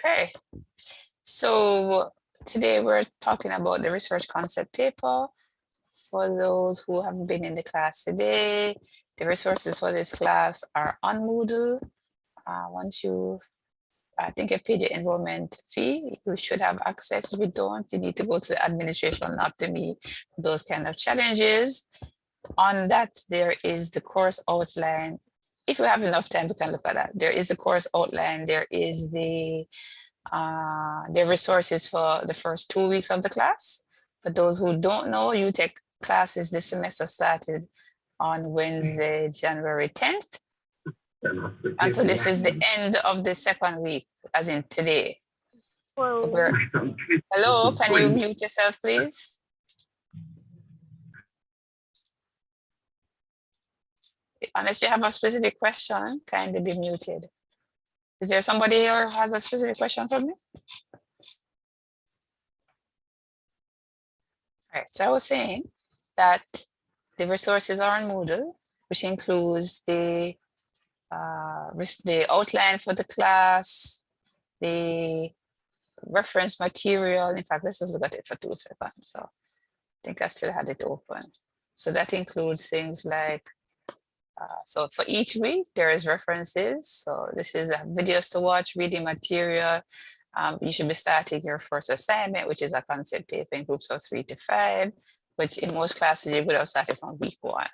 Okay, so today we're talking about the research concept paper. For those who have been in the class today, the resources for this class are on Moodle. Once you, I think you paid your enrollment fee, you should have access. If you don't, you need to go to the administration, not to me, those kind of challenges. On that, there is the course outline. If you have enough time, you can look at that. There is the course outline. There is the resources for the first 2 weeks of the class. For those who don't know, you take classes this semester started on Wednesday, January 10th. And so this is the end of the second week, as in today. So hello, can you mute yourself, please? Unless you have a specific question, kindly be muted. Is there somebody here who has a specific question for me? All right, so I was saying that the resources are on Moodle, which includes the outline for the class, the reference material. In fact, let's just look at it for 2 seconds. So I think I still had it open. So that includes things like, so for each week, there is references. So this is videos to watch, reading material. You should be starting your first assignment, which is a concept paper in groups of 3 to 5, which in most classes you would have started from week 1.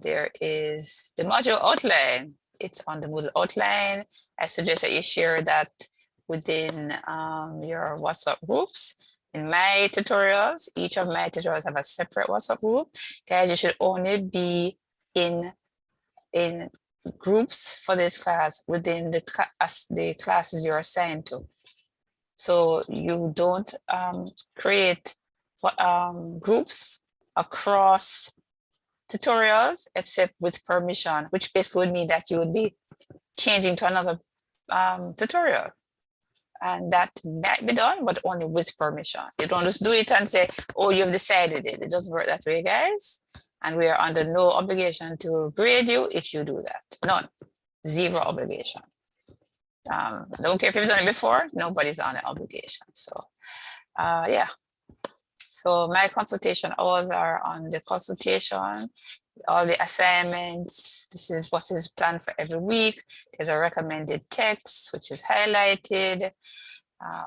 There is the module outline. It's on the Moodle outline. I suggest that you share that within your WhatsApp groups. In my tutorials, each of my tutorials have a separate WhatsApp group. Guys, you should only be in groups for this class within the classes you're assigned to. So you don't create groups across tutorials except with permission, which basically would mean that you would be changing to another tutorial. And that might be done, but only with permission. You don't just do it and say, oh, you've decided it. It doesn't work that way, guys. And we are under no obligation to grade you if you do that. None. Zero obligation. Don't care if you've done it before, nobody's on an obligation. So yeah. So my consultation hours are on the consultation, all the assignments. This is what is planned for every week. There's a recommended text, which is highlighted.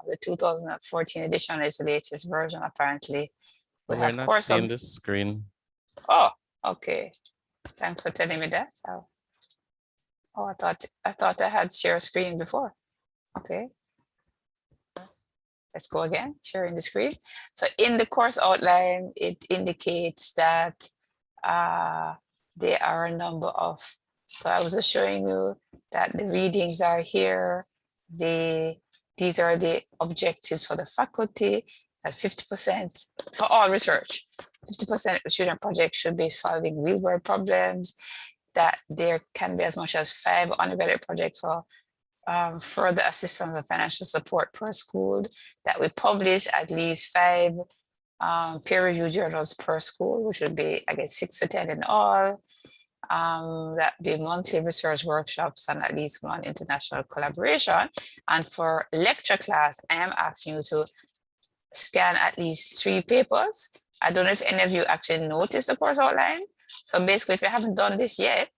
The 2014 edition is the latest version, apparently. We're not seeing the screen. Oh, okay. Thanks for telling me that. Oh, I thought I had share screen before. Okay. Let's go again, sharing the screen. So in the course outline, it indicates that there are a number of, so I was just showing you that the readings are here. These are the objectives for the faculty at 50% for all research. 50% of the student project should be solving real world problems, that there can be as much as 5 undergraduate projects for further assistance and financial support per school, that we publish at least 5 peer-reviewed journals per school, which would be, I guess, 6 to 10 in all. That be monthly research workshops and at least 1 international collaboration. And for lecture class, I am asking you to scan at least 3 papers. I don't know if any of you actually noticed the course outline. So basically, if you haven't done this yet,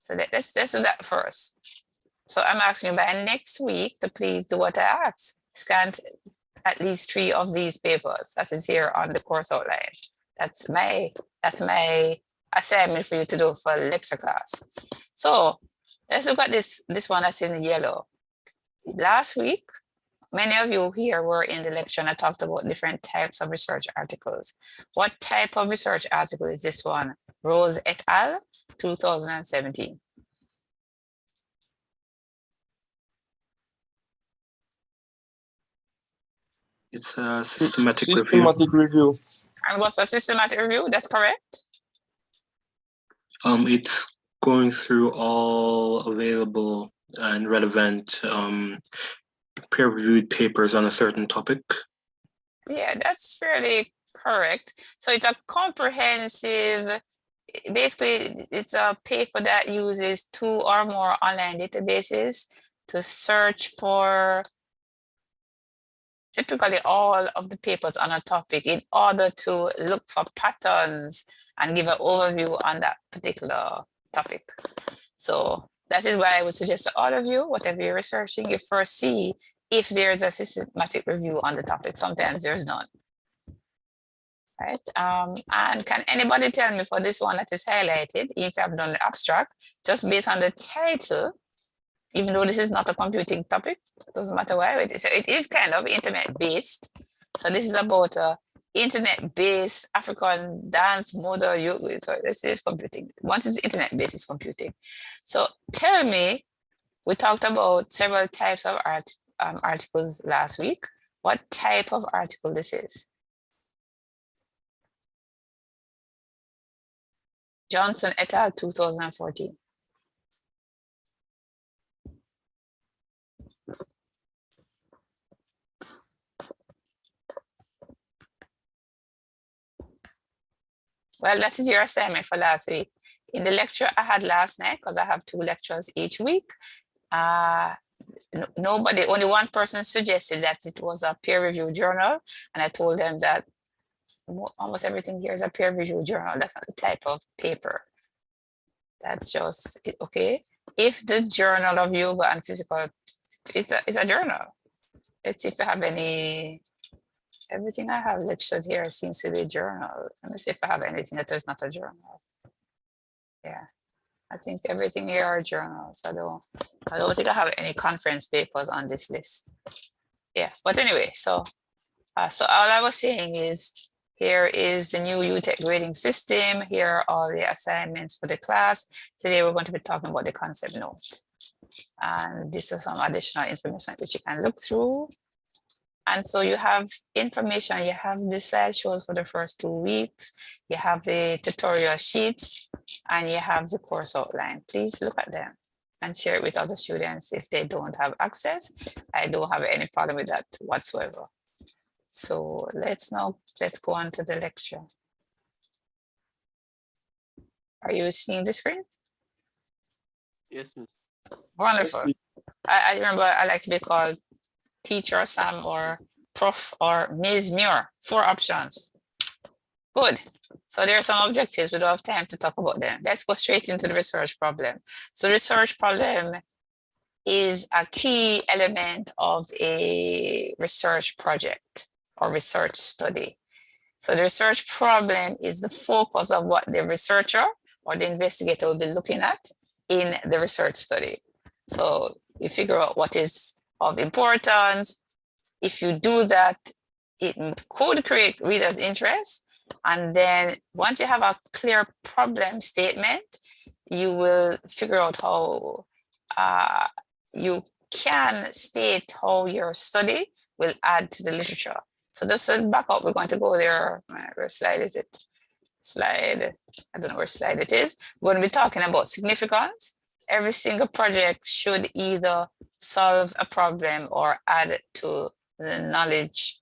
so let's do that first. So I'm asking you by next week to please do what I asked. Scan at least 3 of these papers that is here on the course outline. That's my assignment for you to do for lecture class. So let's look at this one that's in yellow. Last week, many of you here were in the lecture and I talked about different types of research articles. What type of research article is this one? Rose et al. 2017. It's a systematic review. And what's a systematic review? That's correct? It's going through all available and relevant peer-reviewed papers on a certain topic. Yeah, that's fairly correct. So it's a comprehensive, basically it's a paper that uses 2 or more online databases to search for typically all of the papers on a topic in order to look for patterns and give an overview on that particular topic. So that is why I would suggest to all of you, whatever you're researching, you first see if there's a systematic review on the topic. Sometimes there's none. Right? And can anybody tell me for this one that is highlighted, if you have done the abstract, just based on the title, even though this is not a computing topic, doesn't matter why, it is kind of internet-based. So this is about internet-based African dance model. So this is computing. Once it's internet-based, it's computing. So tell me, we talked about several types of articles last week. What type of article this is? Johnson et al. 2014. Well, that is your assignment for last week. In the lecture I had last night, because I have 2 lectures each week, nobody, only one person suggested that it was a peer-reviewed journal, and I told them that almost everything here is a peer-reviewed journal. That's not the type of paper. That's just it, okay. If the Journal of Yoga and Physical, it's a journal. Let's see if I have any. Everything I have lectured here seems to be a journal. Let me see if I have anything that is not a journal. Yeah, I think everything here are journals. I don't think I have any conference papers on this list. Yeah, but anyway, so all I was saying is, here is the new UTech grading system. Here are all the assignments for the class. Today we're going to be talking about the concept note. And this is some additional information which you can look through. And so you have information, you have the slideshows for the first 2 weeks, you have the tutorial sheets, and you have the course outline. Please look at them and share it with other students if they don't have access. I don't have any problem with that whatsoever. So let's go on to the lecture. Are you seeing the screen? Yes, miss. Wonderful. I remember I like to be called Teacher Sam or Prof or Ms. Muir. 4 options. Good. So there are some objectives. We don't have time to talk about them. Let's go straight into the research problem. So research problem is a key element of a research project or research study. So the research problem is the focus of what the researcher or the investigator will be looking at in the research study. So you figure out what is of importance. If you do that, it could create readers' interest. And then once you have a clear problem statement, you will figure out how you can state how your study will add to the literature. So just to back up, we're going to go there. Where slide is it? Slide, I don't know where slide it is. We're going to be talking about significance. Every single project should either solve a problem or add to the knowledge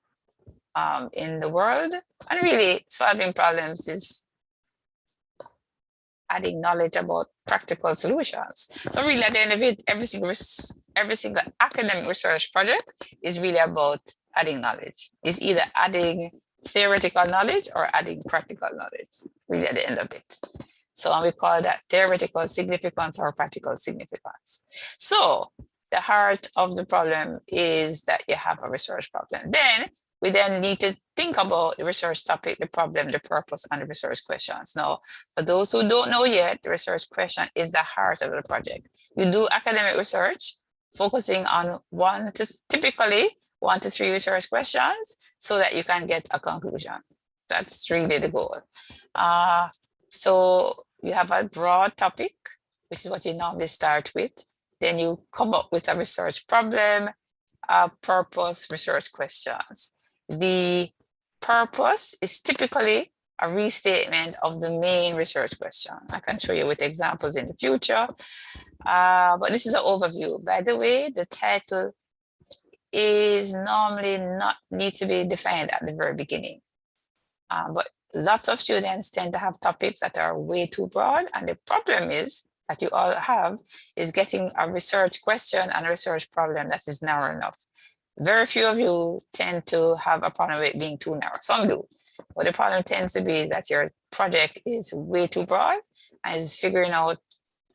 in the world. And really, solving problems is adding knowledge about practical solutions. So really, at the end of it, every single academic research project is really about adding knowledge. It's either adding theoretical knowledge or adding practical knowledge, really at the end of it. So we call that theoretical significance or practical significance. So the heart of the problem is that you have a research problem. Then we need to think about the research topic, the problem, the purpose, and the research questions. Now, for those who don't know yet, the research question is the heart of the project. You do academic research focusing on typically 1 to 3 research questions so that you can get a conclusion. That's really the goal. So you have a broad topic, which is what you normally start with. Then you come up with a research problem, purpose, research questions. The purpose is typically a restatement of the main research question. I can show you with examples in the future, but this is an overview. By the way, the title is normally needs to be defined at the very beginning. But lots of students tend to have topics that are way too broad, and the problem is that you all have is getting a research question and a research problem that is narrow enough. Very few of you tend to have a problem with being too narrow. Some do, but the problem tends to be that your project is way too broad and is figuring out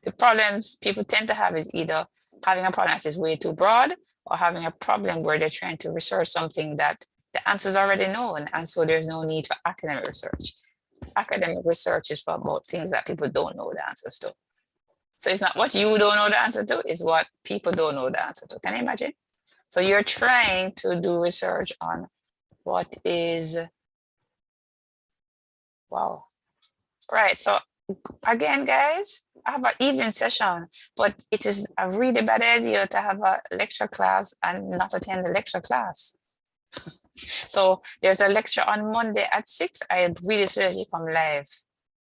the problems people tend to have is either having a problem that is way too broad or having a problem where they're trying to research something that the answer is already known. And so there's no need for academic research. Academic research is for about things that people don't know the answers to. So it's not what you don't know the answer to, it's what people don't know the answer to. Can you imagine? So you're trying to do research on what is, wow. Right, so again, guys, I have an evening session, but it is a really bad idea to have a lecture class and not attend the lecture class. So there's a lecture on Monday at 6. I really suggest you come live.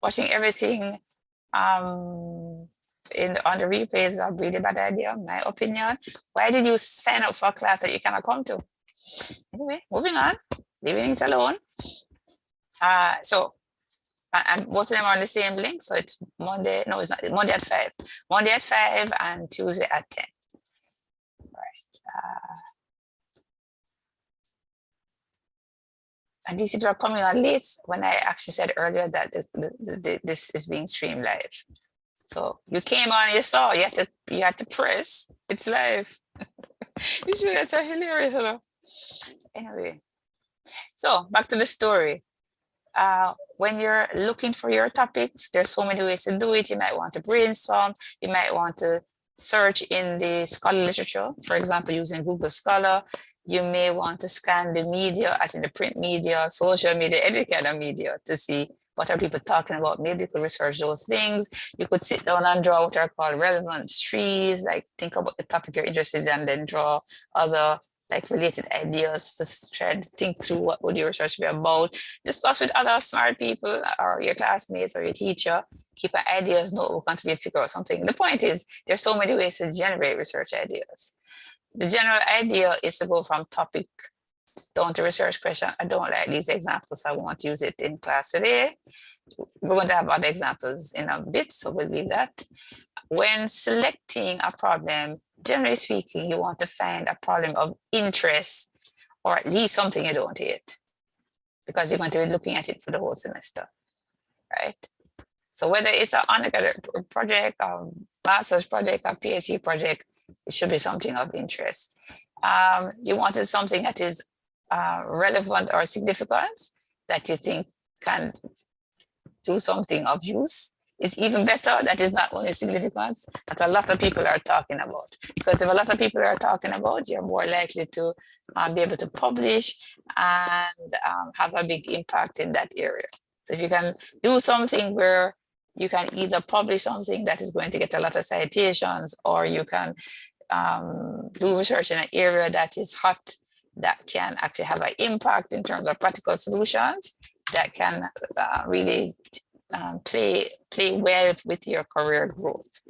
Watching everything on the replay is a really bad idea, in my opinion. Why did you sign up for a class that you cannot come to? Anyway, moving on, leaving it alone. And both of them are on the same link. So it's Monday, no, it's not, Monday at 5. Monday at 5 and Tuesday at 10. Right. And these people are coming on late when I actually said earlier that this is being streamed live. So you came on, you saw, you had to press, it's live. You sure that's so hilarious, hello? Anyway, so back to the story. When you're looking for your topics, there's so many ways to do it. You might want to brainstorm. You might want to search in the scholarly literature, for example, using Google Scholar. You may want to scan the media, as in the print media, social media, any kind of media to see what are people talking about. Maybe you could research those things. You could sit down and draw what are called relevant trees, like think about the topic you're interested in and then draw other like related ideas to try to think through what would your research be about. Discuss with other smart people or your classmates or your teacher. Keep an ideas notebook until you figure out something. The point is, there's so many ways to generate research ideas. The general idea is to go from topic down to research question. I don't like these examples. I won't use it in class today. We're going to have other examples in a bit, so we'll leave that. When selecting a problem, generally speaking, you want to find a problem of interest or at least something you don't hate because you're going to be looking at it for the whole semester, right? So whether it's an undergraduate project, a master's project, a PhD project, it should be something of interest. You wanted something that is relevant or significant that you think can do something of use. It's even better that is not only significant, that a lot of people are talking about. Because if a lot of people are talking about, you're more likely to be able to publish and have a big impact in that area. So if you can do something where you can either publish something that is going to get a lot of citations, or you can do research in an area that is hot, that can actually have an impact in terms of practical solutions, that can really play well with your career growth.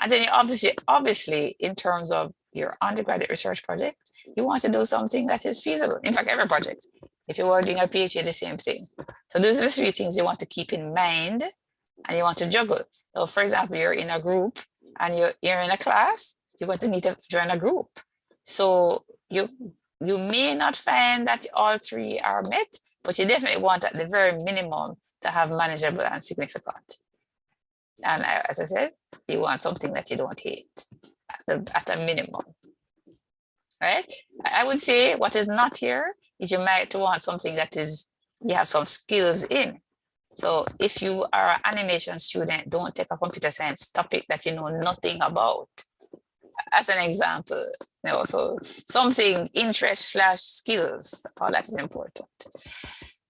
And then obviously, in terms of your undergraduate research project, you want to do something that is feasible. In fact, every project, if you were doing a PhD, the same thing. So those are the 3 things you want to keep in mind and you want to juggle. So for example, you're in a group and you're in a class, you're going to need to join a group. So you may not find that all 3 are met, but you definitely want at the very minimum to have manageable and significant. And as I said, you want something that you don't hate at a minimum, right? I would say what is not here is you might want something that is, you have some skills in. So if you are an animation student, don't take a computer science topic that you know nothing about. As an example, you know, so something interest/skills, all that is important.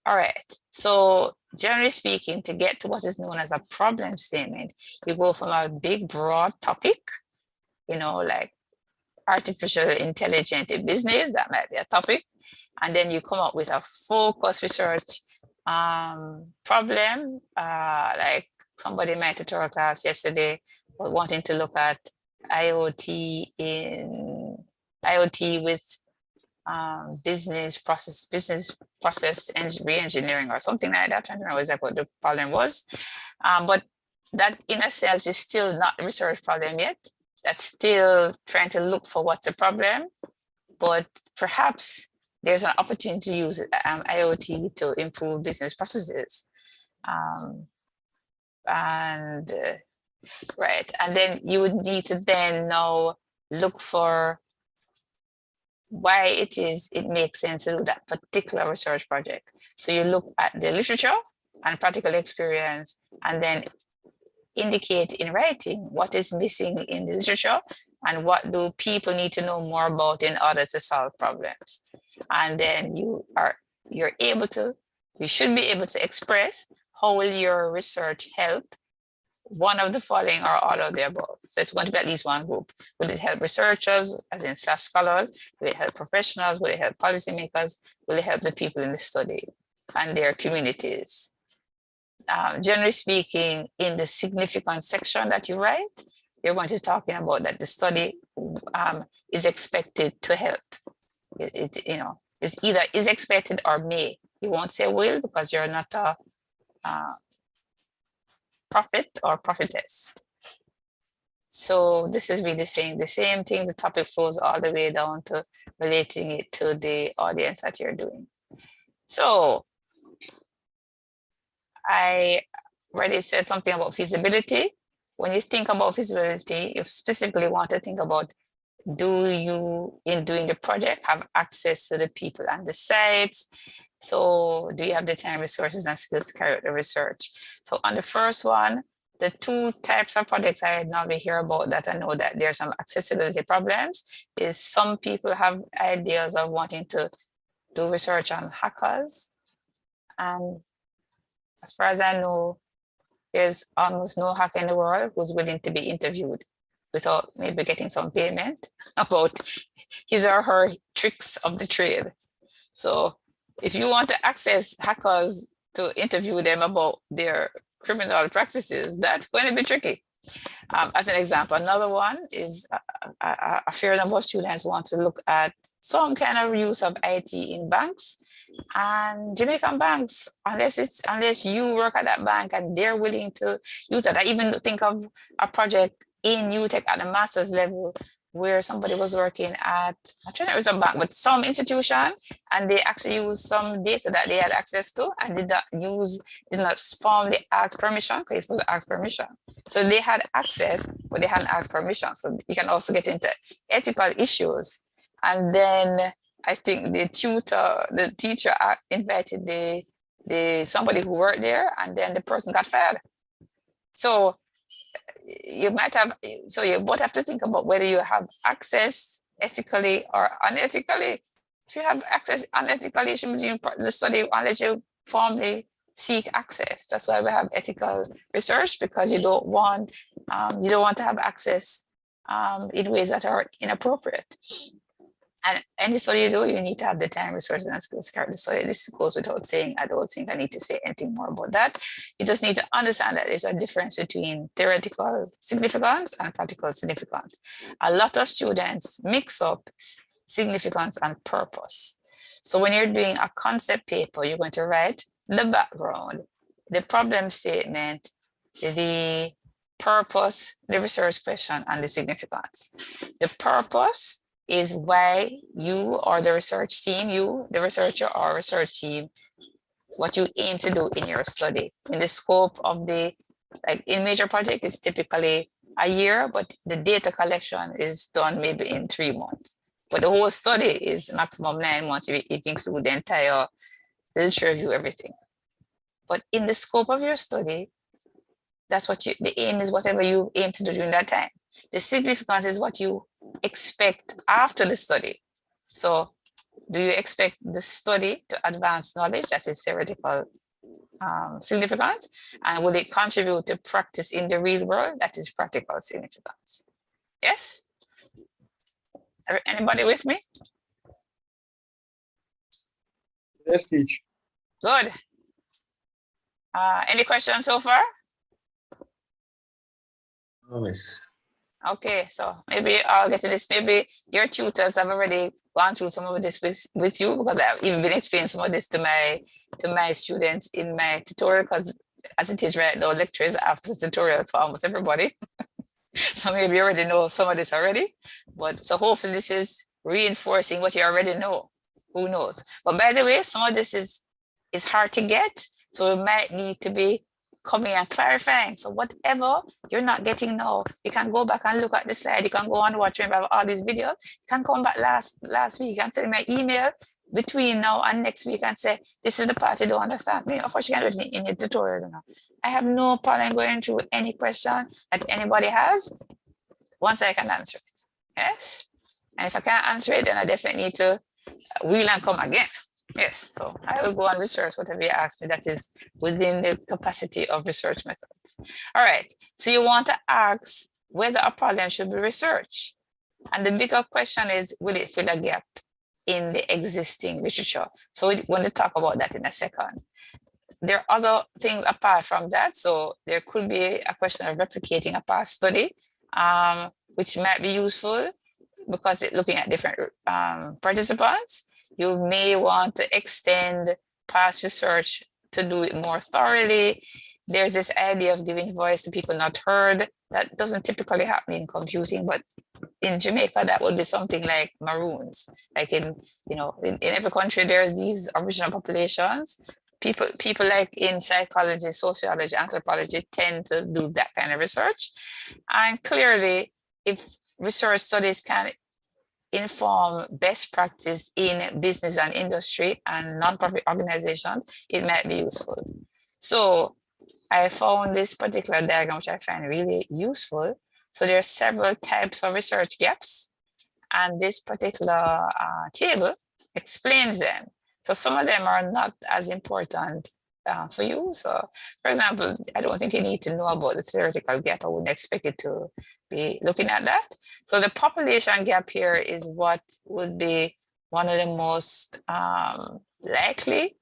All right, so generally speaking, to get to what is known as a problem statement, you go from a big, broad topic, you know, like artificial intelligence in business, that might be a topic. And then you come up with a focused research problem, like somebody in my tutorial class yesterday was wanting to look at IoT with business process and re-engineering or something like that. I don't know exactly what the problem was, but that in itself is still not a research problem yet. That's still trying to look for what's the problem. but perhaps there's an opportunity to use IoT to improve business processes. Right, and then you would need to then now look for why it makes sense to do that particular research project. So you look at the literature and practical experience, and then indicate in writing what is missing in the literature and what do people need to know more about in order to solve problems. And then you should be able to express how will your research help one of the following or all of the above. So it's going to be at least one group. Will it help researchers, as in scholars? Will it help professionals? Will it help policymakers? Will it help the people in the study and their communities? Generally speaking, in the significance section that you write, you're going to be talking about that the study is expected to help. It's either is expected or may. You won't say will because you're not a prophet or prophetess. So this is really saying the same thing. The topic flows all the way down to relating it to the audience that you're doing. So I already said something about feasibility. When you think about feasibility, you specifically want to think about, do you, in doing the project, have access to the people and the sites? So do you have the time, resources, and skills to carry out the research? So on the first one, the two types of projects I normally hear about that I know that there's some accessibility problems is some people have ideas of wanting to do research on hackers. And as far as I know, there's almost no hacker in the world who's willing to be interviewed without maybe getting some payment about his or her tricks of the trade. So if you want to access hackers to interview them about their criminal practices, that's going to be tricky. As an example, another one is a fair number of students want to look at some kind of use of IT in banks, and Jamaican banks, unless you work at that bank and they're willing to use that. I even think of a project in UTech at the master's level where somebody was working at, I'm trying to remember it was a bank, but some institution, and they actually used some data that they had access to and did not formally ask permission, because it's supposed to ask permission. So they had access, but they hadn't asked permission. So you can also get into ethical issues. And then I think the teacher invited somebody who worked there, and then the person got fired. So you both have to think about whether you have access ethically or unethically. If you have access unethically, you shouldn't be doing the study unless you formally seek access. That's why we have ethical research, because you don't want to have access in ways that are inappropriate. And any study you do, you need to have the time, resources, and skills to carry the study. This goes without saying. I don't think I need to say anything more about that. You just need to understand that there's a difference between theoretical significance and practical significance. A lot of students mix up significance and purpose. So when you're doing a concept paper, you're going to write the background, the problem statement, the purpose, the research question, and the significance. The purpose is why you or the research team, the researcher or research team, what you aim to do in your study. In the scope of in major project, it's typically a year, but the data collection is done maybe in 3 months. But the whole study is maximum 9 months if you include the entire literature review, everything. But in the scope of your study, that's what the aim is, whatever you aim to do during that time. The significance is what you expect after the study. So do you expect the study to advance knowledge, that is theoretical significance, and will it contribute to practice in the real world, that is practical significance? Yes? Anybody with me? Yes, teach. Good. Any questions so far? Always. Okay, so maybe I'll get to this. Maybe your tutors have already gone through some of this with you, because I've even been explaining some of this to my students in my tutorial, because as it is right now, lectures after the tutorial for almost everybody. So maybe you already know some of this already. But so hopefully this is reinforcing what you already know. Who knows? But by the way, some of this is hard to get. So we might need to be coming and clarifying. So whatever you're not getting now, you can go back and look at the slide. You can go and watch, remember all these videos. You can come back last week and send my email between now and next week and say, this is the part you don't understand. Of course, you can do it in your tutorial. You know. I have no problem going through any question that anybody has once I can answer it. Yes. And if I can't answer it, then I definitely need to wheel and come again. Yes, so I will go and research whatever you ask me that is within the capacity of research methods. All right, so you want to ask whether a problem should be researched. And the bigger question is, will it fill a gap in the existing literature? So we're going to talk about that in a second. There are other things apart from that. So there could be a question of replicating a past study, which might be useful because it's looking at different participants. You may want to extend past research to do it more thoroughly. There's this idea of giving voice to people not heard. That doesn't typically happen in computing, but in Jamaica, that would be something like Maroons. Like in every country, there's these original populations. People like in psychology, sociology, anthropology tend to do that kind of research. And clearly, if research studies can inform best practice in business and industry and nonprofit organizations, it might be useful. So I found this particular diagram, which I find really useful. So there are several types of research gaps, and this particular table explains them. So some of them are not as important for you. So for example, I don't think you need to know about the theoretical gap. I wouldn't expect you to be looking at that. So the population gap here is what would be one of the most likely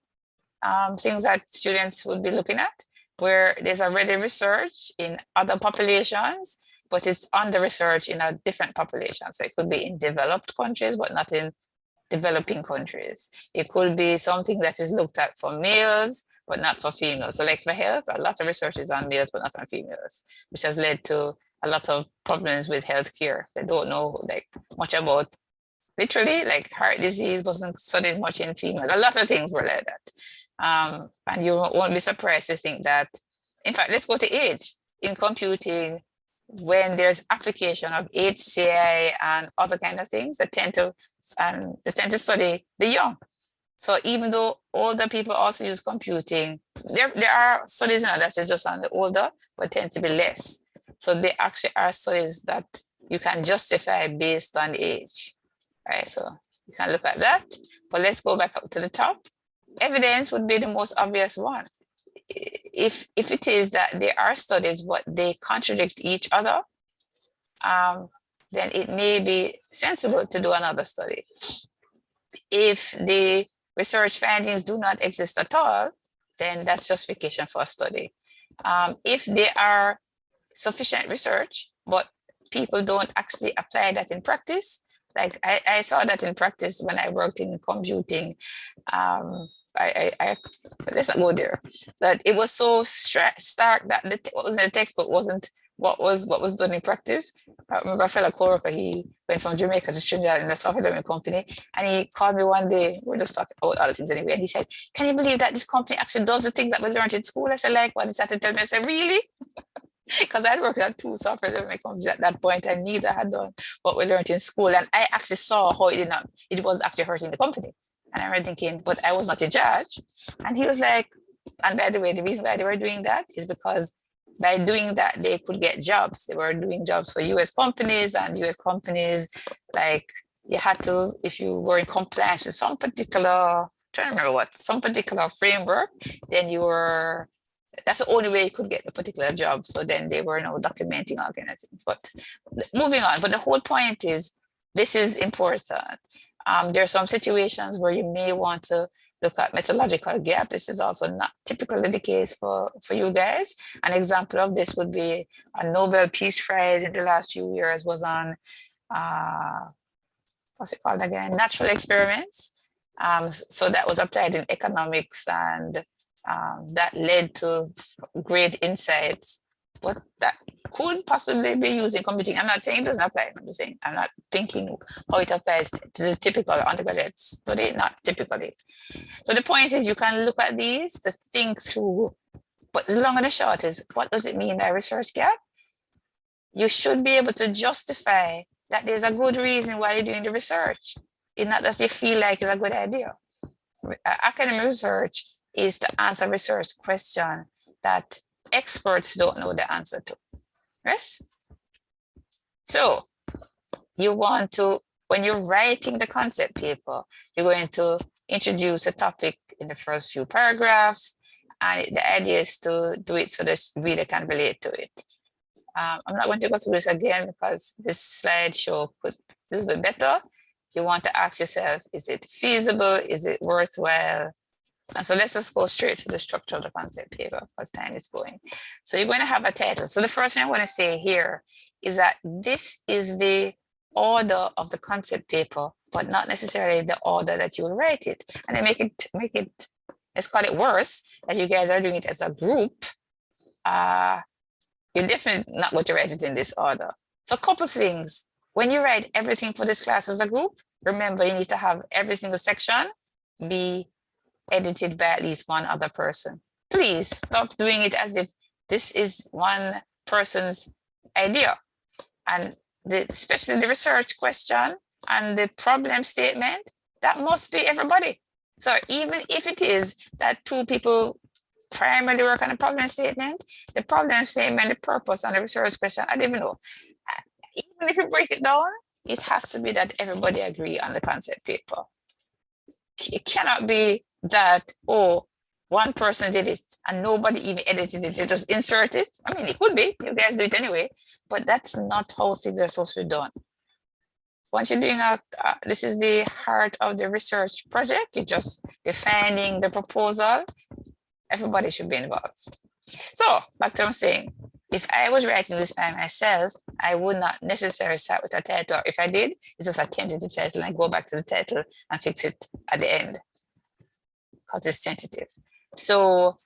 things that students would be looking at, where there's already research in other populations, but it's under research in a different population. So it could be in developed countries, but not in developing countries. It could be something that is looked at for males, but not for females. So like for health, a lot of research is on males, but not on females, which has led to a lot of problems with healthcare. They don't know like much about, literally, like heart disease wasn't studied much in females. A lot of things were like that. And you won't be surprised to think that, in fact, let's go to age. In computing, when there's application of HCI and other kind of things, they tend to study the young. So even though older people also use computing, there are studies now that is just on the older, but tend to be less. So there actually are studies that you can justify based on age. Right, so you can look at that. But let's go back up to the top. Evidence would be the most obvious one. If it is that there are studies, but they contradict each other, then it may be sensible to do another study. If the research findings do not exist at all, then that's justification for a study. If there are sufficient research, but people don't actually apply that in practice, like I saw that in practice when I worked in computing. Let's not go there. But it was so stark that what was in the textbook wasn't what was done in practice. I remember a fellow coworker, he went from Jamaica to Trinidad in a software development company, and he called me one day, we're just talking about other things anyway, and he said, can you believe that this company actually does the things that we learned in school? I said, like what? He started to tell me, I said, really? Because I'd worked at 2 software development companies at that point, and neither had done what we learned in school. And I actually saw how it was actually hurting the company. And I remember thinking, but I was not in charge. And he was like, and by the way, the reason why they were doing that is because by doing that, they could get jobs. They were doing jobs for US companies, and US companies, like you had to, if you were in compliance with some particular, trying to remember what, some particular framework, then that's the only way you could get a particular job. So then they were documenting all kind of things. But moving on, but the whole point is, this is important. There are some situations where you may want to look at methodological gap. This is also not typically the case for you guys. An example of this would be a Nobel Peace Prize in the last few years was on, what's it called again? Natural experiments. So that was applied in economics, and that led to great insights but that could possibly be used in computing. I'm not saying it doesn't apply. I'm just saying I'm not thinking how it applies to the typical undergraduate study, not typically. So the point is you can look at these to think through, but the long and the short is, what does it mean by research gap? You should be able to justify that there's a good reason why you're doing the research. It's not that you feel like it's a good idea. Academic research is to answer research question that experts don't know the answer to. Yes? So you want to, when you're writing the concept paper, you're going to introduce a topic in the first few paragraphs, and the idea is to do it so the reader can relate to it. I'm not going to go through this again because this slideshow could be a little bit better. You want to ask yourself, is it feasible? Is it worthwhile? And so let's just go straight to the structure of the concept paper because time is going. So you're going to have a title. So the first thing I want to say here is that this is the order of the concept paper, but not necessarily the order that you will write it. And then make it, let's call it worse, that you guys are doing it as a group. You're definitely not going to write it in this order. So a couple things. When you write everything for this class as a group, remember you need to have every single section be edited by at least one other person. Please stop doing it as if this is one person's idea. And especially the research question and the problem statement, that must be everybody. So even if it is that two people primarily work on a problem statement, the problem statement, the purpose, and the research question, I don't even know. Even if you break it down, it has to be that everybody agree on the concept paper. It cannot be that, oh, one person did it and nobody even edited it, they just insert it. I mean, it could be, you guys do it anyway, but that's not how things are supposed to be done. Once you're doing this is the heart of the research project, you're just defining the proposal, everybody should be involved. So back to what I'm saying, if I was writing this by myself, I would not necessarily start with a title. If I did, it's just a tentative title and go back to the title and fix it at the end because it's tentative. So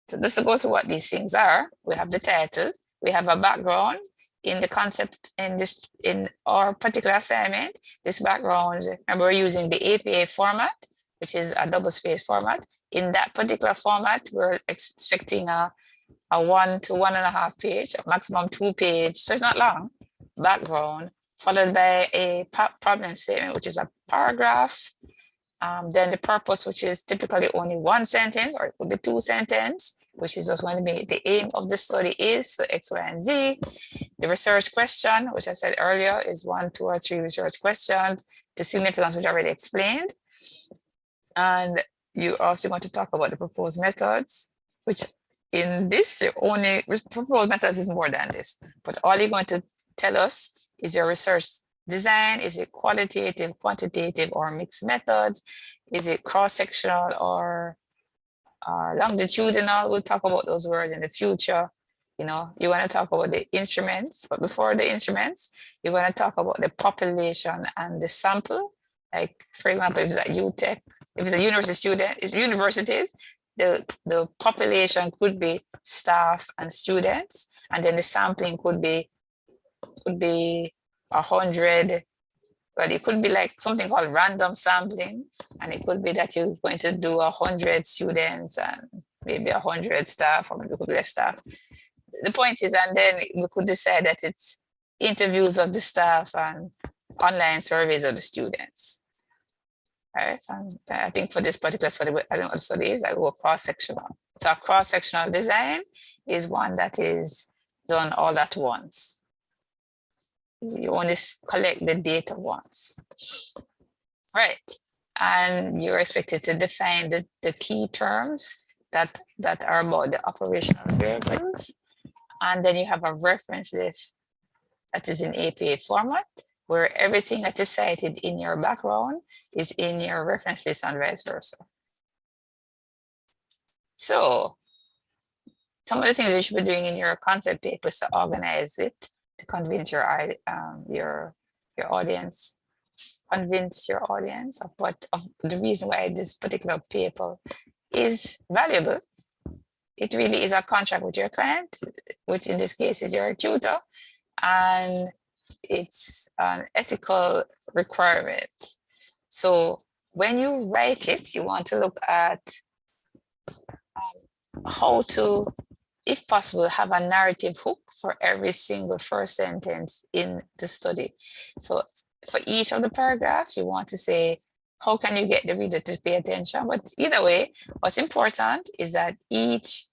just to go through what these things are, we have the title, we have a background in the concept in our particular assignment. This background, remember we're using the APA format, which is a double space format. In that particular format, we're expecting a 1 to 1.5 page, a maximum 2 page, so it's not long, background, followed by a problem statement, which is a paragraph. Then the purpose, which is typically only 1 sentence, or it could be 2 sentences, which is just going to be the aim of the study is, so X, Y, and Z. The research question, which I said earlier, is 1, 2, or 3 research questions. The significance, which I already explained. And you also want to talk about the proposed methods, which in this, only proposed methods is more than this, but all you're going to tell us is your research design. Is it qualitative, quantitative, or mixed methods? Is it cross-sectional or longitudinal? We'll talk about those words in the future. You know, you want to talk about the instruments, but before the instruments, you're going to talk about the population and the sample. Like, for example, if it's at UTech, if it's a university student, it's universities, the population could be staff and students, and then the sampling could be 100, but it could be like something called random sampling, and it could be that you're going to do 100 students and maybe 100 staff, or maybe it could be less staff. The point is, and then we could decide that it's interviews of the staff and online surveys of the students. Right? And I think for this particular study, I don't know what the study is, I go cross-sectional. So a cross-sectional design is one that is done all at once. You only collect the data once. Right. And you're expected to define the key terms that are about the operational variables. And then you have a reference list that is in APA format, where everything that is cited in your background is in your reference list and vice versa. So some of the things you should be doing in your concept paper is to organize it, to convince your audience, of the reason why this particular paper is valuable. it really is a contract with your client, which in this case is your tutor, and it's an ethical requirement. So when you write it, you want to look at how to, if possible, have a narrative hook for every single first sentence in the study. So for each of the paragraphs, you want to say, how can you get the reader to pay attention? But either way, what's important is that each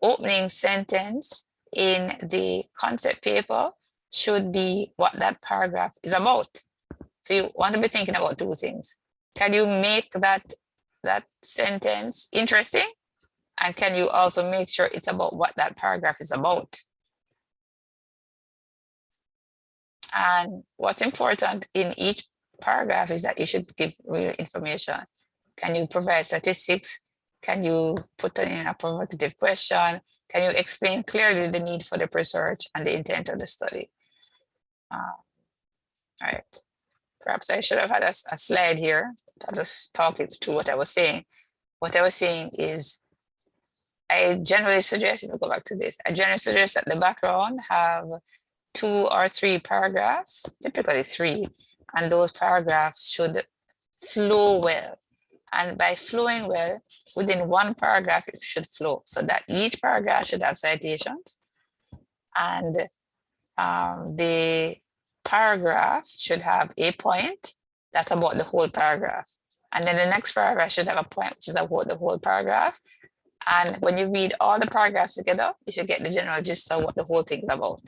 opening sentence in the concept paper should be what that paragraph is about. So you want to be thinking about two things. Can you make that sentence interesting? And can you also make sure it's about what that paragraph is about? And what's important in each paragraph is that you should give real information. Can you provide statistics? Can you put in a provocative question? Can you explain clearly the need for the research and the intent of the study? All right. Perhaps I should have had a slide here. I'll just talk it through what I was saying. What I was saying is, I generally suggest, if we go back to this, I generally suggest that the background have 2 or 3 paragraphs, typically 3, and those paragraphs should flow well. And by flowing well, within one paragraph, it should flow, so that each paragraph should have citations, and the paragraph should have a point that's about the whole paragraph. And then the next paragraph should have a point which is about the whole paragraph. And when you read all the paragraphs together, you should get the general gist of what the whole thing is about.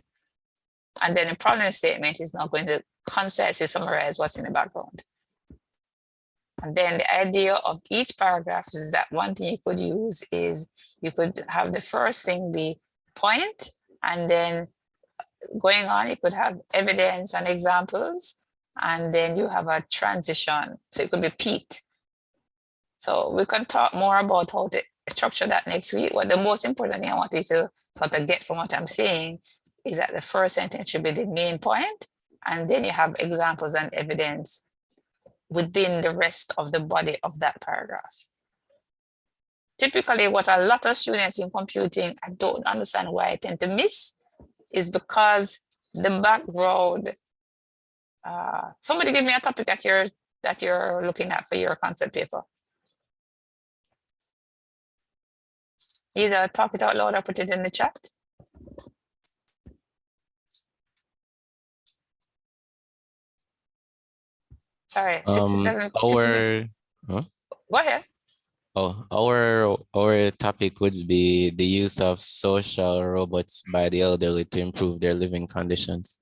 And then the problem statement is now going to concisely summarize what's in the background. And then the idea of each paragraph is that one thing you could use is you could have the first thing be point, and then going on, you could have evidence and examples, and then you have a transition. So it could be Pete. So we can talk more about how to structure that next week. What the most important thing I want you to sort of get from what I'm saying is that the first sentence should be the main point, and then you have examples and evidence within the rest of the body of that paragraph. Typically, what a lot of students in computing, I don't understand why I tend to miss, is because the background, somebody give me a topic that you're looking at for your concept paper. Either talk it out loud or put it in the chat. Sorry, 67. Huh? Go ahead. Oh, our topic would be the use of social robots by the elderly to improve their living conditions.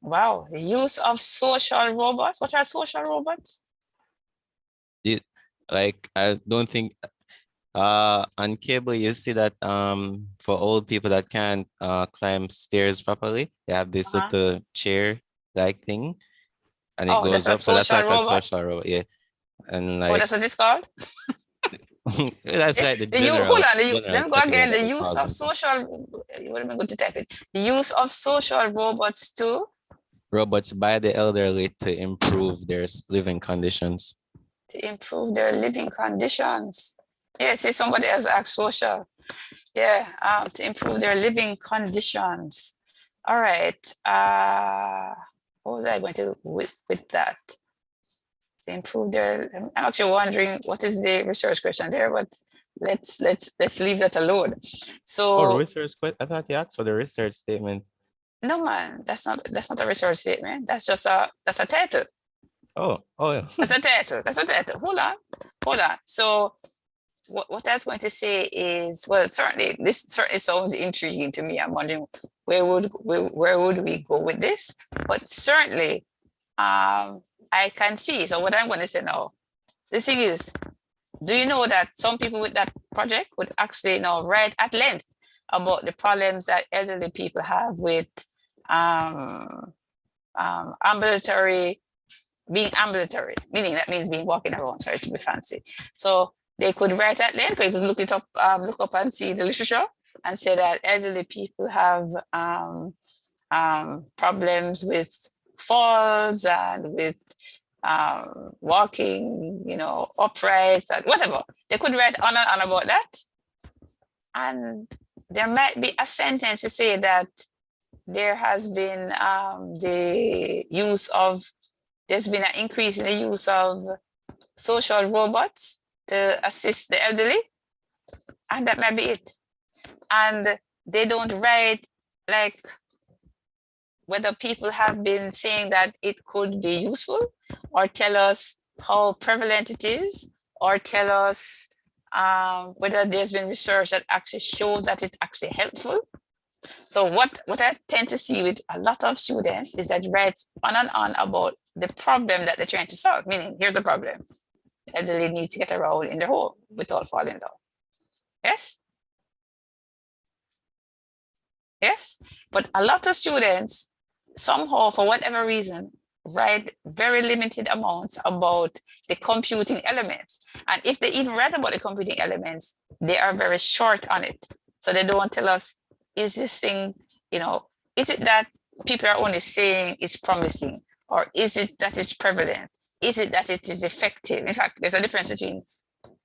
Wow, the use of social robots. What are social robots? Like, I don't think on cable you see that for old people that can't climb stairs properly, they have this little chair like thing, and it goes up. So that's like a social robot, yeah. And like, that's what it's called. That's like the general. Hold on, let me go again. The use of social. What am I going to type it? The use of social robots too. Robots by the elderly to improve their living conditions. To improve their living conditions. Yeah, see, somebody else asked social. Yeah, to improve their living conditions. All right. What was I going to with that? To improve their. I'm actually wondering what is the research question there, but let's leave that alone. So research. I thought you asked for the research statement. No, man, that's not a research statement. That's just a title. Oh yeah. That's a title. That's a title. Hold on. So what I was going to say is, well, this certainly sounds intriguing to me. I'm wondering where would we go with this? But certainly, I can see. So what I'm going to say now, the thing is, do you know that some people with that project would actually now write at length about the problems that elderly people have with being ambulatory, meaning that means being walking around, sorry to be fancy. So they could write at length, or you could look it up, look up and see the literature and say that elderly people have problems with falls and with walking, upright, and whatever. They could write on and on about that. And there might be a sentence to say that there has been there's been an increase in the use of social robots to assist the elderly. And that might be it. And they don't write like whether people have been saying that it could be useful, or tell us how prevalent it is, or tell us whether there's been research that actually shows that it's actually helpful. So what I tend to see with a lot of students is that write on and on about the problem that they're trying to solve, meaning here's the problem. The elderly need to get around in their home without falling down. Yes? Yes? But a lot of students, somehow, for whatever reason, write very limited amounts about the computing elements. And if they even write about the computing elements, they are very short on it. So they don't tell us, is this thing, is it that people are only saying it's promising, or is it that it's prevalent? Is it that it is effective? In fact, there's a difference between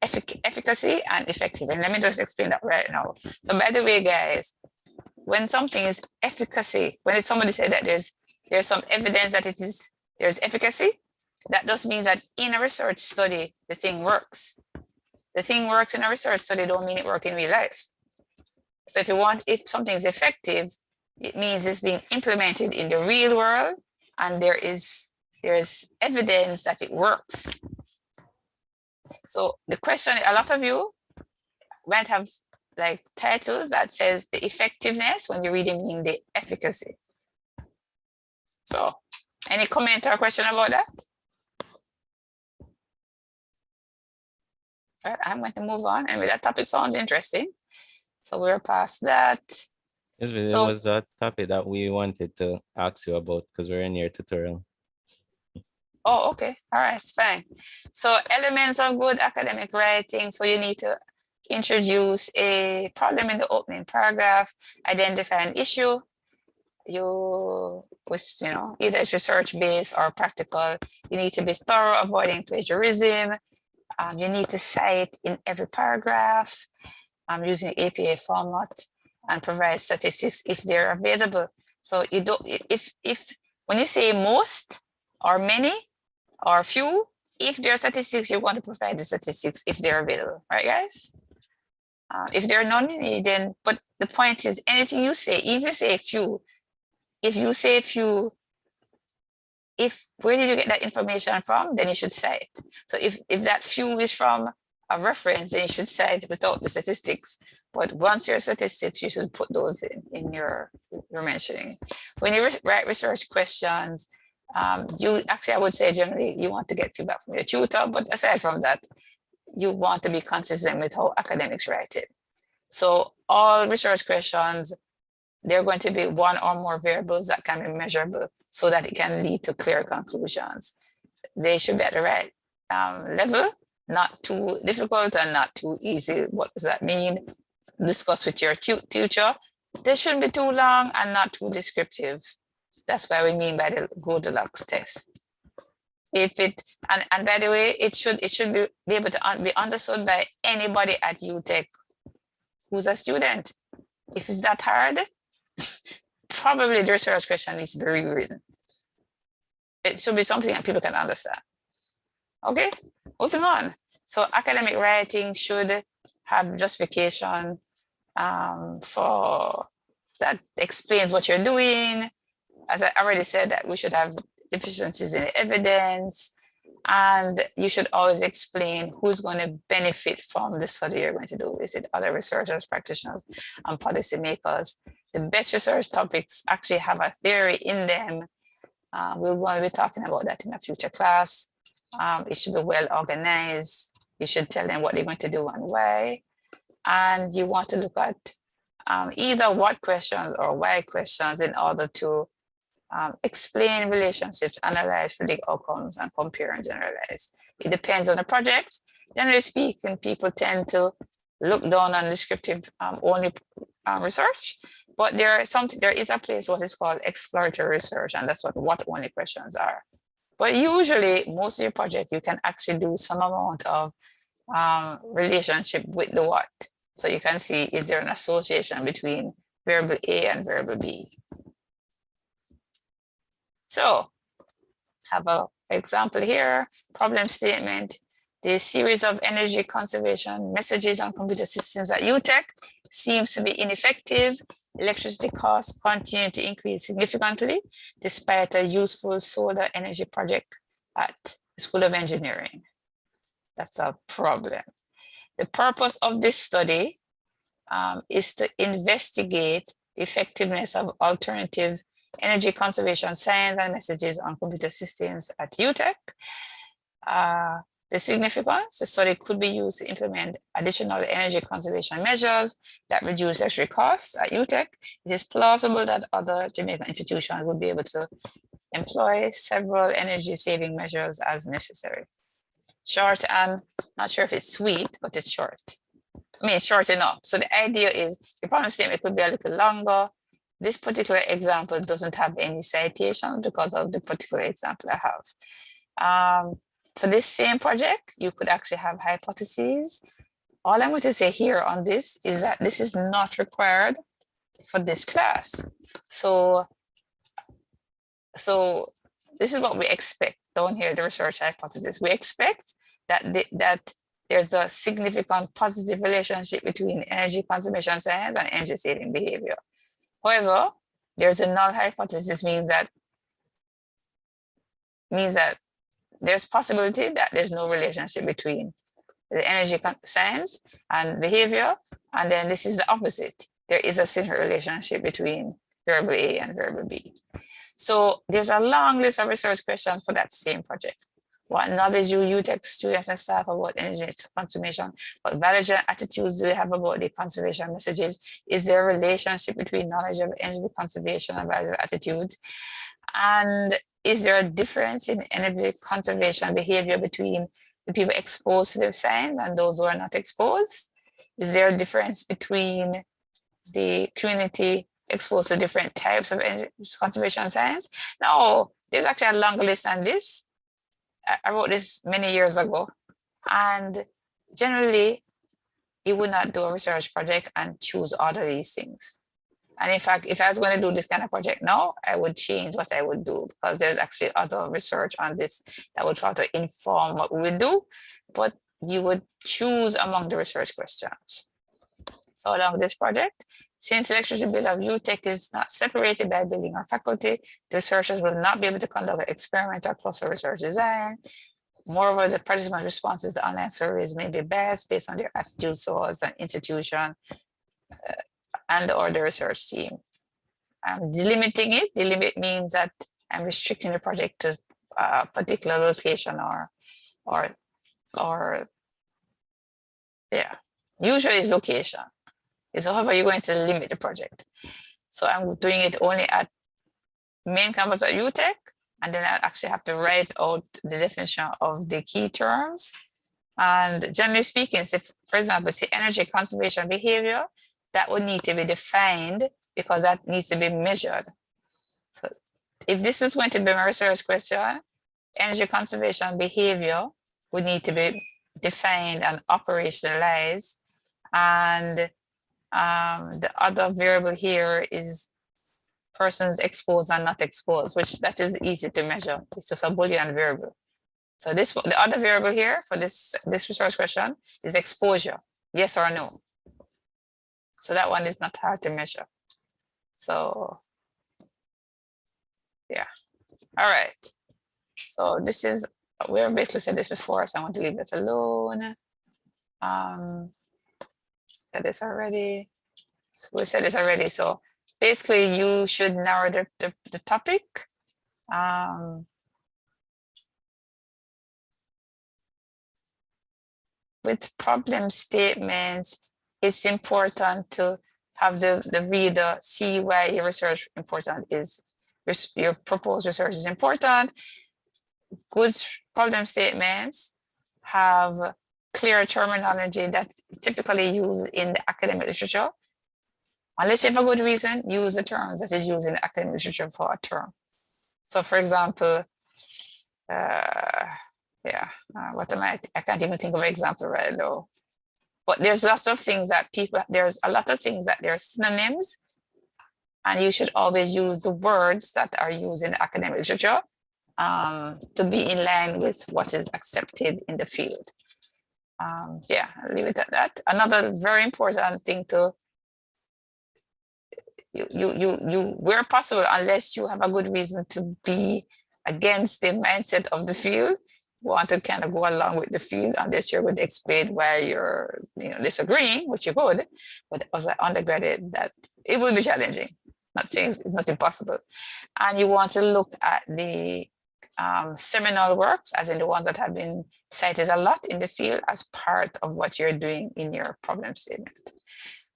efficacy and effective. And let me just explain that right now. So by the way, guys, when something is efficacy, when somebody said that there's some evidence that there's efficacy, that just means that in a research study, the thing works. The thing works in a research study don't mean it works in real life. So if something is effective, it means it's being implemented in the real world, and there's evidence that it works. So the question, a lot of you might have like titles that says the effectiveness when you really mean the efficacy. So any comment or question about that? All right, I'm going to move on. And that topic sounds interesting. So we're past that. Yes, it was that topic that we wanted to ask you about because we're in your tutorial. Oh, okay. All right, fine. So elements of good academic writing. So you need to introduce a problem in the opening paragraph, identify an issue, either it's research-based or practical. You need to be thorough, avoiding plagiarism. You need to cite in every paragraph using APA format, and provide statistics if they're available. So you don't, if when you say most or many or few, if there are statistics, you want to provide the statistics if they're available, right, guys? If there are none, then, but the point is anything you say, even if you say few, if you say few, where did you get that information from? Then you should cite. So if that few is from a reference, then you should cite without the statistics. But once your statistics, you should put those in your mentioning. When you write research questions, I would say generally you want to get feedback from your tutor, but aside from that, you want to be consistent with how academics write it. So all research questions, they're going to be one or more variables that can be measurable so that it can lead to clear conclusions. They should be at the right level, not too difficult and not too easy. What does that mean? Discuss with your tutor. They shouldn't be too long and not too descriptive. That's what we mean by the Goldilocks test. And by the way, it should be able to be understood by anybody at UTech who's a student. If it's that hard, probably the research question needs to be rewritten. It should be something that people can understand. Okay, moving on. So academic writing should have justification for that explains what you're doing. As I already said, that we should have deficiencies in evidence, and you should always explain who's going to benefit from the study you're going to do. Is it other researchers, practitioners, and policymakers? The best research topics actually have a theory in them. We're going to be talking about that in a future class. It should be well organized. You should tell them what they're going to do and why. And you want to look at either what questions or why questions in order to explain relationships, analyze, predict outcomes, and compare and generalize. It depends on the project. Generally speaking, people tend to look down on descriptive only research, but there is a place what is called exploratory research, and that's what only questions are. But usually, most of your project, you can actually do some amount of relationship with the what. So you can see, is there an association between variable A and variable B? So have an example here, problem statement. The series of energy conservation messages on computer systems at UTech seems to be ineffective. Electricity costs continue to increase significantly despite a useful solar energy project at the School of Engineering. That's a problem. The purpose of this study is to investigate the effectiveness of alternative energy conservation science and messages on computer systems at UTech. The significance, the study could be used to implement additional energy conservation measures that reduce electricity costs at UTech. It is plausible that other Jamaican institutions would be able to employ several energy saving measures as necessary. Short and not sure if it's sweet, but it's short. I mean, it's short enough. So the idea is the problem statement could be a little longer. This particular example doesn't have any citation because of the particular example I have. For this same project, you could actually have hypotheses. All I'm going to say here on this is that this is not required for this class. So this is what we expect down here, the research hypothesis. We expect that there's a significant positive relationship between energy conservation science and energy saving behavior. However, there's a null hypothesis, means that there's possibility that there's no relationship between the energy science and behavior, and then this is the opposite. There is a significant relationship between variable A and variable B. So there's a long list of research questions for that same project. What knowledge do UTech students and staff about energy conservation? What values and attitudes do they have about the conservation messages? Is there a relationship between knowledge of energy conservation and value attitudes? And is there a difference in energy conservation behavior between the people exposed to the science and those who are not exposed? Is there a difference between the community exposed to different types of energy conservation science? No, there's actually a longer list than this. I wrote this many years ago, and generally you would not do a research project and choose all of these things. And in fact, if I was going to do this kind of project now, I would change what I would do, because there's actually other research on this that would try to inform what we would do, but you would choose among the research questions. So along this project, since electricity bill of UTech is not separated by building or faculty, the researchers will not be able to conduct an experimental cluster research design. Moreover, the participant responses to online surveys may be biased based on their attitudes towards an institution and or the research team. I'm delimiting it. Delimit means that I'm restricting the project to a particular location or yeah, usually it's location. It's however you're going to limit the project. So I'm doing it only at main campus at UTech, and then I actually have to write out the definition of the key terms. And generally speaking, if, for example, say energy conservation behavior, that would need to be defined because that needs to be measured. So if this is going to be my research question, energy conservation behavior would need to be defined and operationalized. And the other variable here is persons exposed and not exposed, which that is easy to measure. It's just a Boolean variable. So this, the other variable here for this research question is exposure, yes or no. So that one is not hard to measure. So yeah, all right. So this is, we have basically said this before, so I want to leave it alone. Said this already. So we said this already. So basically you should narrow the topic. With problem statements, it's important to have the reader see why your research important is, your proposed research is important. Good problem statements have clear terminology that's typically used in the academic literature. Unless you have a good reason, use the terms that is used in the academic literature for a term. So for example, Yeah, what am I can't even think of an example right now. But there's lots of things that there's a lot of things that they're synonyms, and you should always use the words that are used in academic literature to be in line with what is accepted in the field. Yeah, I'll leave it at that. Another very important thing to where possible, unless you have a good reason to be against the mindset of the field, you want to kind of go along with the field, unless you're going to explain why you're disagreeing, which you could, but as an undergraduate, that it will be challenging. Not saying it's not impossible. And you want to look at the seminal works, as in the ones that have been cited a lot in the field, as part of what you're doing in your problem statement.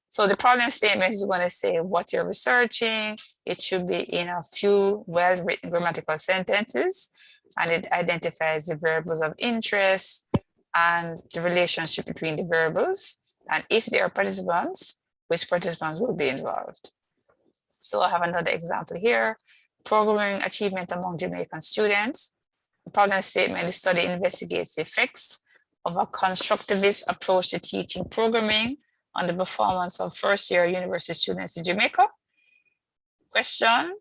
So the problem statement is going to say what you're researching. It should be in a few well-written grammatical sentences, and it identifies the variables of interest and the relationship between the variables. And if there are participants, which participants will be involved. So I have another example here. Programming achievement among Jamaican students. The problem statement, the study investigates the effects of a constructivist approach to teaching programming on the performance of first-year university students in Jamaica. Question,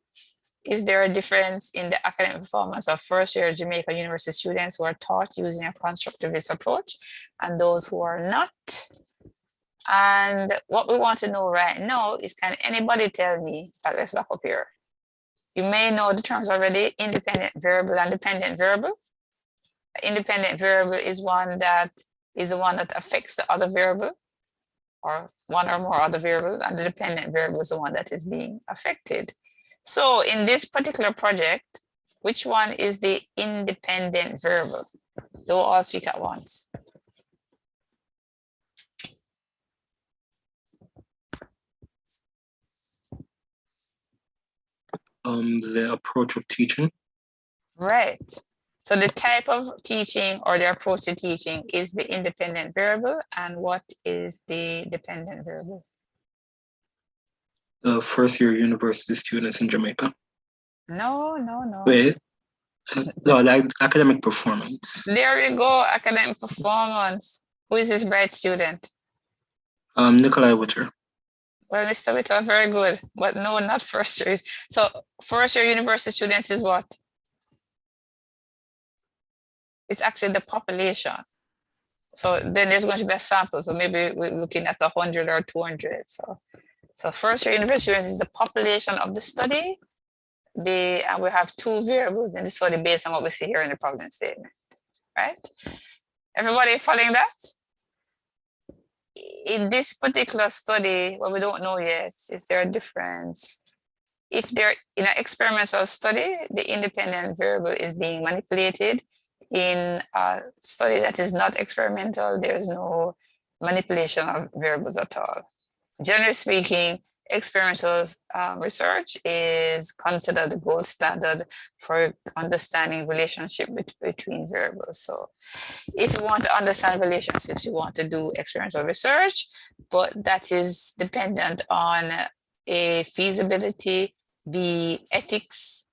is there a difference in the academic performance of first-year Jamaica university students who are taught using a constructivist approach and those who are not? And what we want to know right now is, can anybody tell me, let's back up here. You may know the terms already, independent variable and dependent variable. Independent variable is the one that affects the other variable, or one or more other variables, and the dependent variable is the one that is being affected. So in this particular project, which one is the independent variable? They will all speak at once. The approach of teaching. Right. So the type of teaching or the approach to teaching is the independent variable. And what is the dependent variable? The first-year university students in Jamaica. No. Wait, no, like academic performance. There you go, academic performance. Who is this bright student? Nikolai Witter. Well, Mr. Witter, very good, but no, not first year. So first year university students is what? It's actually the population. So then there's going to be a sample. So maybe we're looking at 100 or 200. So first year university students is the population of the study. And we have two variables in the study based on what we see here in the problem statement, right? Everybody following that? In this particular study, what we don't know yet, is there a difference? If they're in an experimental study, the independent variable is being manipulated. In a study that is not experimental, there's no manipulation of variables at all. Generally speaking, experimental research is considered the gold standard for understanding relationship between variables. So if you want to understand relationships, you want to do experimental research, but that is dependent on A, feasibility, B, ethics,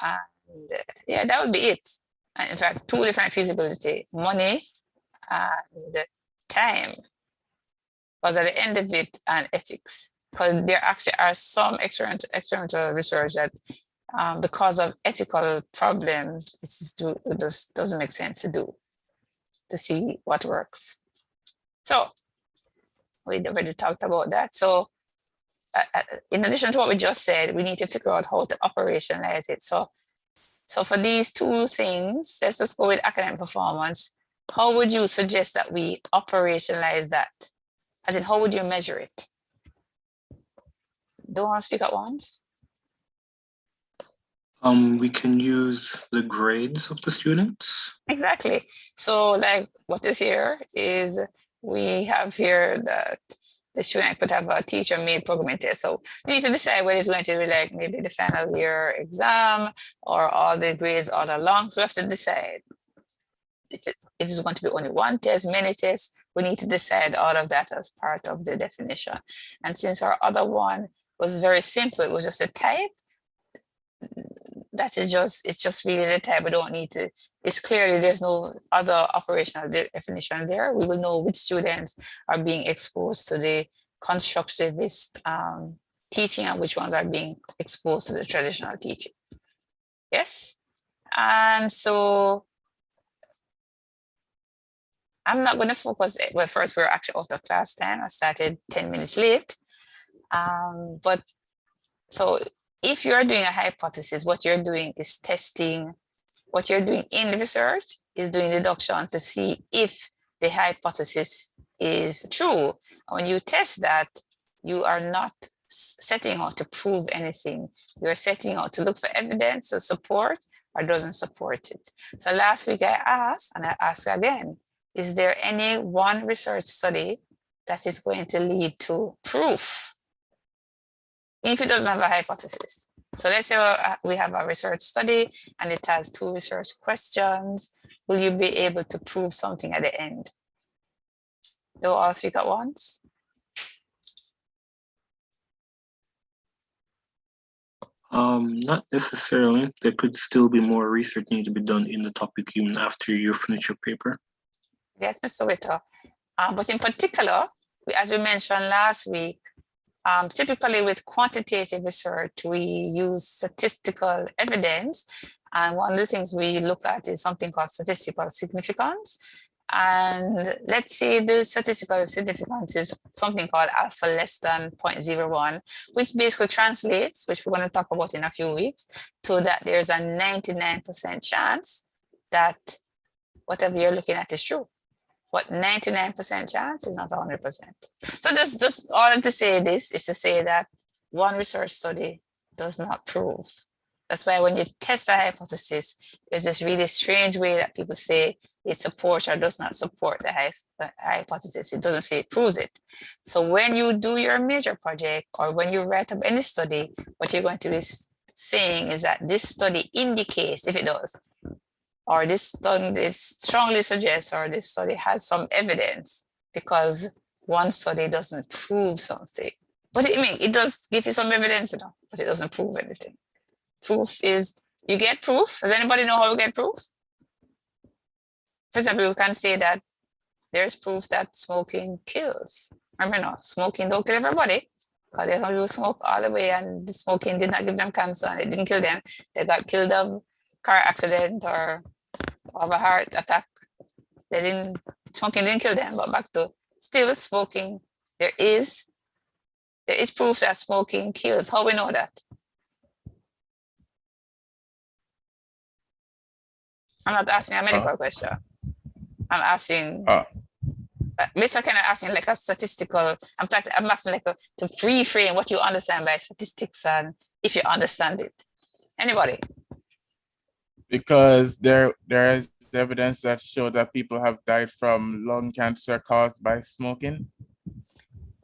and yeah, that would be it. And in fact, two different feasibility, money and time, because at the end of it, and ethics, because there actually are some experimental research that because of ethical problems, it just doesn't make sense to do, to see what works. So we already talked about that. So in addition to what we just said, we need to figure out how to operationalize it. So for these two things, let's just go with academic performance. How would you suggest that we operationalize that? As in, how would you measure it? Don't want to speak at once? We can use the grades of the students. Exactly. So like what is here is we have here that the student could have a teacher-made programming test. So we need to decide whether it's going to be like maybe the final year exam or all the grades all along. So we have to decide if it's going to be only one test, many tests. We need to decide all of that as part of the definition. And since our other one was very simple, it was just a type, that is just, it's just really the type. We don't need to, it's clearly there's no other operational definition there. We will know which students are being exposed to the constructivist teaching and which ones are being exposed to the traditional teaching. Yes. And so I'm not going to focus, well, first we're actually out of class time. I started 10 minutes late. But so if you're doing a hypothesis, what you're doing is testing, what you're doing in the research is doing deduction to see if the hypothesis is true. And when you test that, you are not setting out to prove anything. You're setting out to look for evidence or support or doesn't support it. So last week I asked, and I ask again, is there any one research study that is going to lead to proof if it doesn't have a hypothesis? So let's say we have a research study and it has 2 research questions. Will you be able to prove something at the end? Do all speak at once? Not necessarily. There could still be more research need to be done in the topic even after you finish your paper. Yes, Mr. Witter. But in particular, as we mentioned last week, typically with quantitative research, we use statistical evidence. And one of the things we look at is something called statistical significance. And let's say the statistical significance is something called alpha less than 0.01, which basically translates, which we're going to talk about in a few weeks, to that there's a 99% chance that whatever you're looking at is true. What 99% chance is not 100%. So just all to say this is to say that one research study does not prove. That's why when you test a hypothesis, there's this really strange way that people say it supports or does not support the hypothesis. It doesn't say it proves it. So when you do your major project or when you write up any study, what you're going to be saying is that this study indicates, if it does, or this study strongly suggests, or this study has some evidence, because one study doesn't prove something. But it does give you some evidence, but it doesn't prove anything. Proof is, you get proof. Does anybody know how you get proof? For example, we can say that there's proof that smoking kills. Remember, no, smoking don't kill everybody, because there's some people smoke all the way and the smoking did not give them cancer and it didn't kill them. They got killed of car accident or of a heart attack. Smoking didn't kill them, but back to still smoking, there is proof that smoking kills. How we know that? I'm not asking a medical question. I'm asking, Mr. Kind of asking like a statistical, I'm asking like to free-frame what you understand by statistics and if you understand it. Anybody? Because there is evidence that shows that people have died from lung cancer caused by smoking.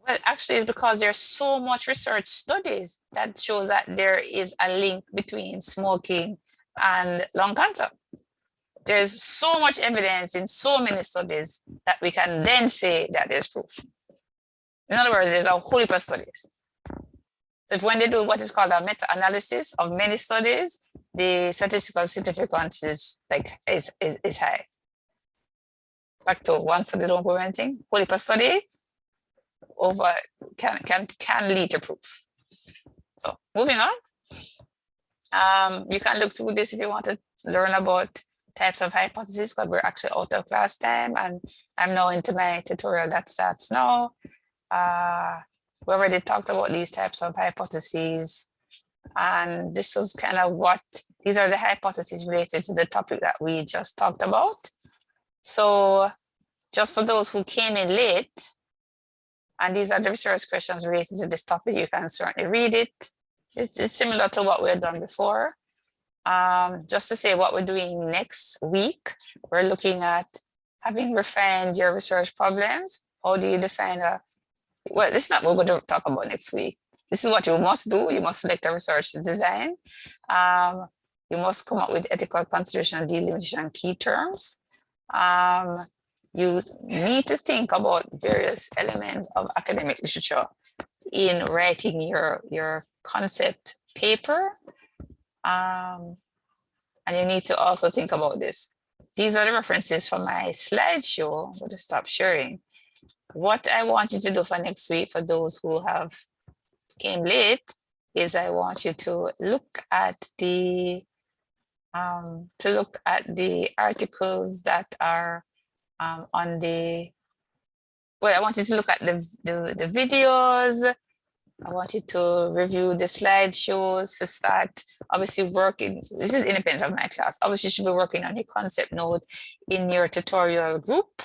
Well, actually, it's because there's so much research studies that shows that there is a link between smoking and lung cancer. There's so much evidence in so many studies that we can then say that there's proof. In other words, there's a whole heap of studies. So if when they do what is called a meta-analysis of many studies, the statistical significance is high. Back to one study don't prove anything. Whole heap of study over can lead to proof. So moving on. You can look through this if you want to learn about types of hypotheses, because we're actually out of class time and I'm now into my tutorial that starts now. We already talked about these types of hypotheses, and this was kind of these are the hypotheses related to the topic that we just talked about. So just for those who came in late, and these are the research questions related to this topic, you can certainly read it. It's similar to what we've done before. Just to say what we're doing next week, we're looking at having refined your research problems. How do you define well, this is not what we're going to talk about next week. This is what you must do. You must select a research design. You must come up with ethical consideration, delimitation, and key terms. You need to think about various elements of academic literature in writing your concept paper. And you need to also think about this. These are the references for my slideshow. I'm going to stop sharing. What I want you to do for next week, for those who have came late, is I want you to look at the articles that are on the, well, I want you to look at the videos. I want you to review the slideshows to start obviously working. This is independent of my class. Obviously, you should be working on your concept note in your tutorial group.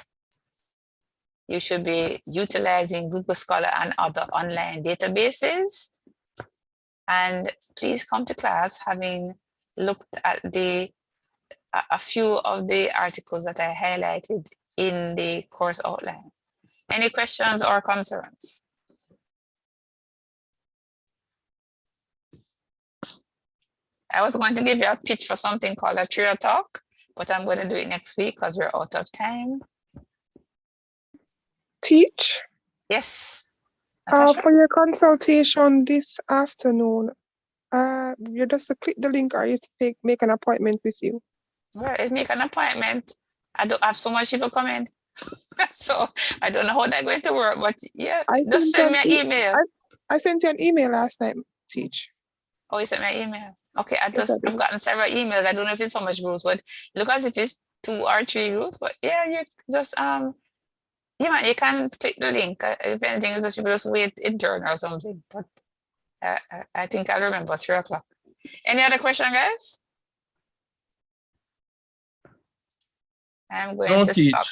You should be utilizing Google Scholar and other online databases. And please come to class having looked at a few of the articles that I highlighted in the course outline. Any questions or concerns? I was going to give you a pitch for something called a trio talk, but I'm going to do it next week because we're out of time. Teach? Yes. Natasha? For your consultation this afternoon, you just click the link or you make an appointment with you? Well, make an appointment. I don't have so much people coming. So I don't know how that's going to work, but yeah, just send me an email. I sent you an email last night, Teach. Oh, you sent me an email. Okay, I've gotten several emails. I don't know if it's so much groups, but look as if it's 2 or 3 groups. But yeah, you just yeah, you can click the link. If anything, is just wait intern or something. But I think I'll remember 3 o'clock. Any other question, guys? I'm going to stop.